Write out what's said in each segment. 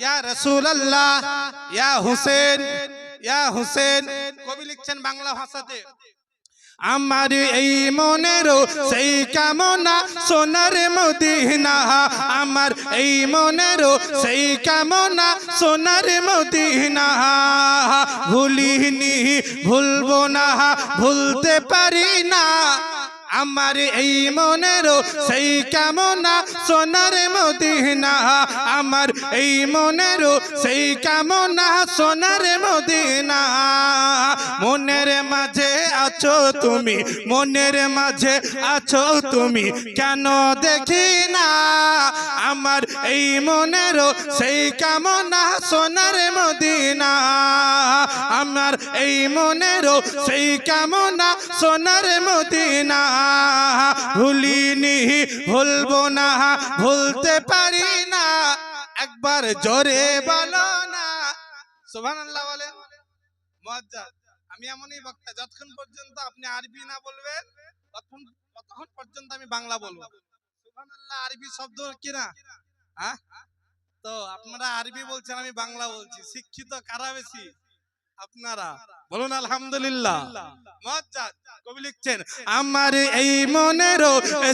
ইয়া রাসূলুল্লাহ, ইয়া হুসেন, ইয়া হুসেন। কবি লিখছেন বাংলা ভাষাতে, আমার এই মনেরও সেই কামনা সোনার মদিনা, আমার এই মনেরও সেই কামনা সোনার মদিনা, ভুলিনি ভুলবো না ভুলতে পারি না, আমার এই মনেরও সেই কামনা সোনার মদিনা, আমার এই মনেরও সেই কামনা সোনার মদিনা। মনের মাঝে আছো তুমি, মনের মাঝে আছো তুমি, কেন দেখি না, আমার এই মনেরও সেই কামনা সোনার মদিনা, আমার এই মনেরও সেই কামনা সোনার মদিনা, ভুলিনি ভুলবো না ভুলতে পারি না, একবার জোরে বলো না সুবহানাল্লাহ বলেন। মুআজ্জাজ, আমি এমনই বক্তা, যতক্ষণ পর্যন্ত আপনি আরবি না বলবেন ততক্ষণ পর্যন্ত আমি বাংলা বলবো। সুবহানাল্লাহ আরবি শব্দ কি না? হ্যাঁ, তো আপনারা আরবি বলছেন, আমি বাংলা বলছি, শিক্ষিত কারা বেশি? আপনারা বলুন আলহামদুলিল্লাহ। মুআজ্জাজ কবি লিখছেন, আমার এই মনেরও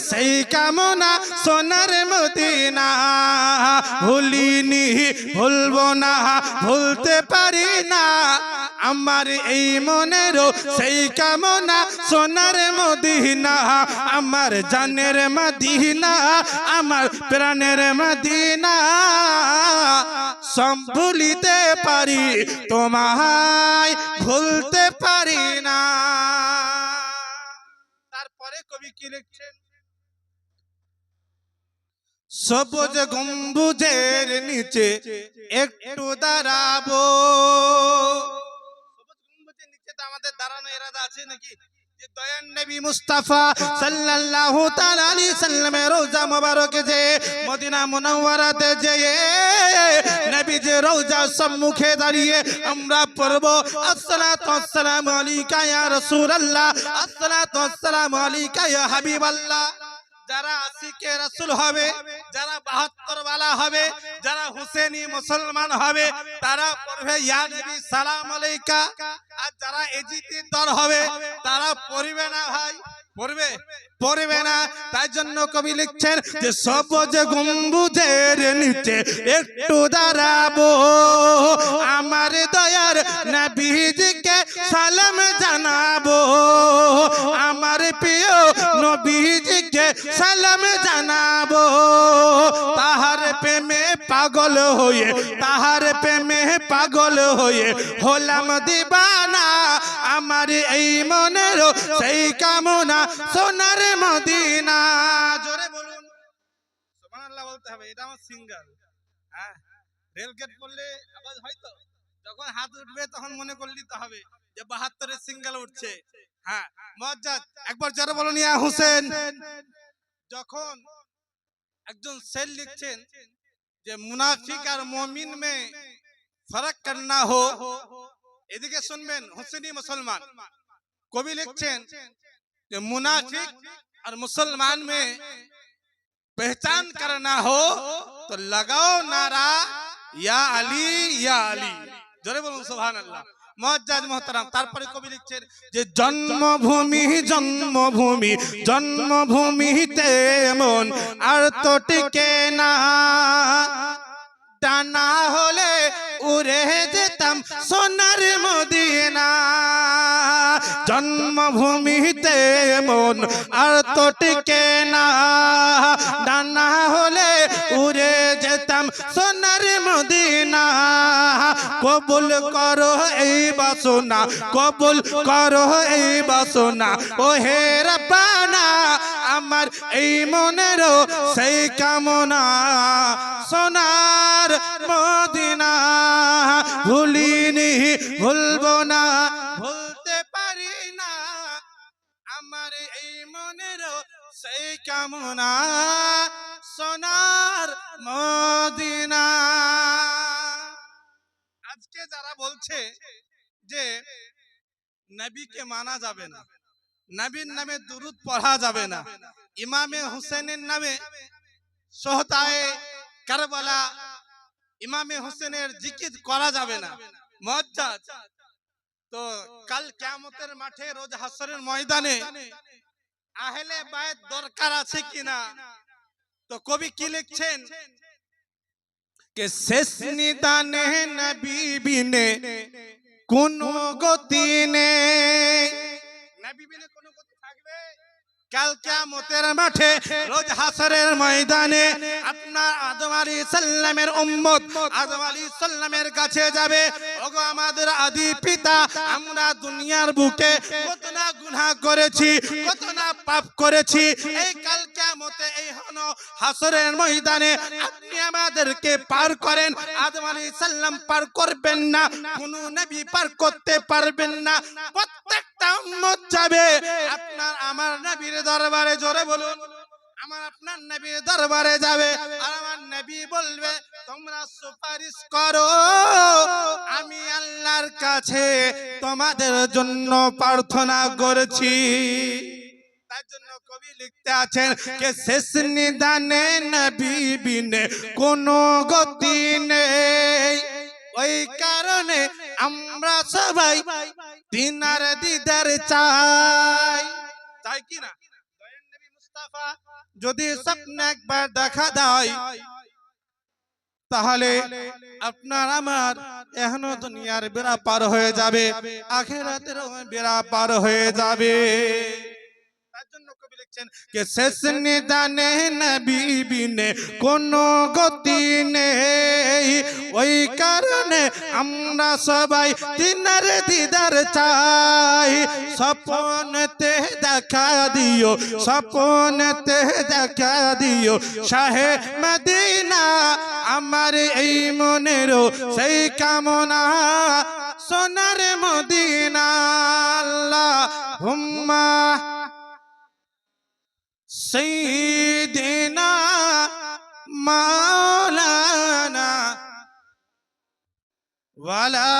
সেই কামনা সোনার মদিনা, ভুলিনি ভুলবো না ভুলতে পারি না, আমার এই মনেরও সেই কামনা সোনার মদিনা, আমার জানের মদিনা, আমার প্রাণের মদিনা, সব ভুলিতে পারি তোমায় ভুলতে পারি না। তারপরে কবি কি লিখছেন, সবুজ গম্বুজের নিচে একটু দাঁড়াবো, সবুজ গম্বুজের নিচে তো আমাদের দাঁড়ানো এরাদা আছে নাকি? যে দয়ার নবী মুস্তাফা সাল্লাল্লাহু তাআলা আলাইহি সাল্লামের রওজা মোবারকে যে মদিনা মুনাওয়ারাতে যে নবীজি রওজার সম্মুখে দাঁড়িয়ে আমরা পড়ব আসসালাতু ওয়াসসালামু আলাইকা ইয়া রাসূলুল্লাহ, আসসালাতু ওয়াসসালামু আলাইকা ইয়া হাবিবাল্লাহ। যারা আশিকে রাসূল হবে, যারা 72 ওয়ালা হবে, যারা হুসেনি মুসলমান হবে, তারা পড়বে ইয়া নবী সালাম আলাইকা, আর যারা এজিতির দল হবে তারা পড়বে না ভাই, পড়বে না। তাই জন্য কবি লিখছেন যে সবুজ গম্বুজের নিচে একটু দাঁড়াবো, আমার দয়ার নবীজিকে সালাম জানাবো, আমার প্রিয় নবীজিকে সালাম জানাবো, তাহার প্রেমে পাগল হয়ে, তাহার প্রেমে পাগল হয়ে হলাম দিবানা, আমার এই মনেরও সেই কামনা সোনার মদিনা। জোরে বলুন সুবহানাল্লাহ বলতে হবে, এটা আমার সিঙ্গার। হ্যাঁ, রেলগেট করলে আওয়াজ হয় তো, যখন হাত উঠবে তখন মনে করলি তো হবে যে 72 এর সিঙ্গেল উঠছে। হ্যাঁ মুআজ্জাজ, একবার জোরে বলুন ইয়া হুসেন। যখন একজন শের লিখছেন যে মুনাফিক আর মুমিন মে ফরক করনা হো, এদিকে শুনবেন হুসেনি মুসলমান, কবি লিখছেন যে মুনাফিক और मुसलमान में पहचान करना हो तो लगाओ नारा या अली या अली। जोरे बोलूं सुभान अल्लाह। मुअज्जज मोहतरम, तारपरे कवि लिखছেন যে জন্মভূমি জন্মভূমি জন্মভূমিতে মন আর তো টিকে না, ডানা হলে উড়ে যেতাম সোনার মদিনা, জন্মভূমিতে মন আর তো টিকে না, ডানা হলে উড়ে যেতাম সোনার মদিনা, কবুল করো এই বাসনা, কবুল করো এই বাসনা, ও হে রব্বানা, আমার এই মনেরও সেই কামনা সোনার মদিনা, ভুলিনি ভুলবো না ভুলতে পারি না, আমার এই মনেরও সেই কামনা সোনার মদিনা। আজকে যারা বলছে যে নবীকে মানা যাবে না, নবীর নামে দুরূদ পড়া যাবে না, ইমামে হুসেনের নামে সোহদায়ে কারবালা ইমামে হোসেনের জিকির করা যাবে না, মুআজ্জাজ। তো কাল কিয়ামতের মাঠে রোজ হাসরের ময়দানে আহলে বায়ত দরকার আছে কিনা? তো কবি কি লিখছেন কে শেষ নিদানে নবী বিনে কোনো গতি নেই। নবী বিনে কোনো গতি থাকবে? কাল কিয়ামতের মাঠে রোজ হাসরের ময়দানে আপনার আদম আলাইহিস সালামের উম্মত আদম আলাইহিস সালামের কাছে যাবে, ওগো আমাদের আদি পিতা, আমরা দুনিয়ার বুকে কত না গুনাহ করেছি, কত না পাপ করেছি। এই কাল কিয়ামতে এই হনো হাসরের ময়দানে আপনি আমাদেরকে পার করেন। আদম আলাইহিস সালাম পার করবেন না, কোন নবী পার করতে পারবেন না। প্রত্যেকটা উম্মত যাবে আপনার আমার নবীর দরবারে। জোরে বলুন, আমার আপনার নবীর দরবারে যাবে, আর আমার নবী বলবে তোমরা সুপারিশ করো, আমি আল্লাহর কাছে তোমাদের জন্য প্রার্থনা করেছি। তার জন্য কবি লিখতে আছেন কে শেষ নিদানে নবী বিনে কোনো গতি নেই। ওই কারণে আমরা সবাই তিনার দিদার চাই, চাই কি না? দয়ার নবী মুস্তাফা যদি স্বপ্নে একবার দেখা দেয়, তাহলে আপনার আমার এখনো দুনিয়ার বেড়া পার হয়ে যাবে, আখিরাতেরও বেড়া পার হয়ে যাবে। তার জন্য কবি লিখছেন কে শেষ নিদানে নবী বিনে কোনো গতি নেই। ওই কারণে আমরা সবাই তিনার দিদার চাই। স্বপ্নতে দেখা দিও, স্বপ্নতে দেখা দিও শাহে মদিনা, আমার এই মনেরও সেই কামনা সোনার মদিনা। আল্লাহুম্মা সাইয়্যিদিনা মাওলানা ওয়ালা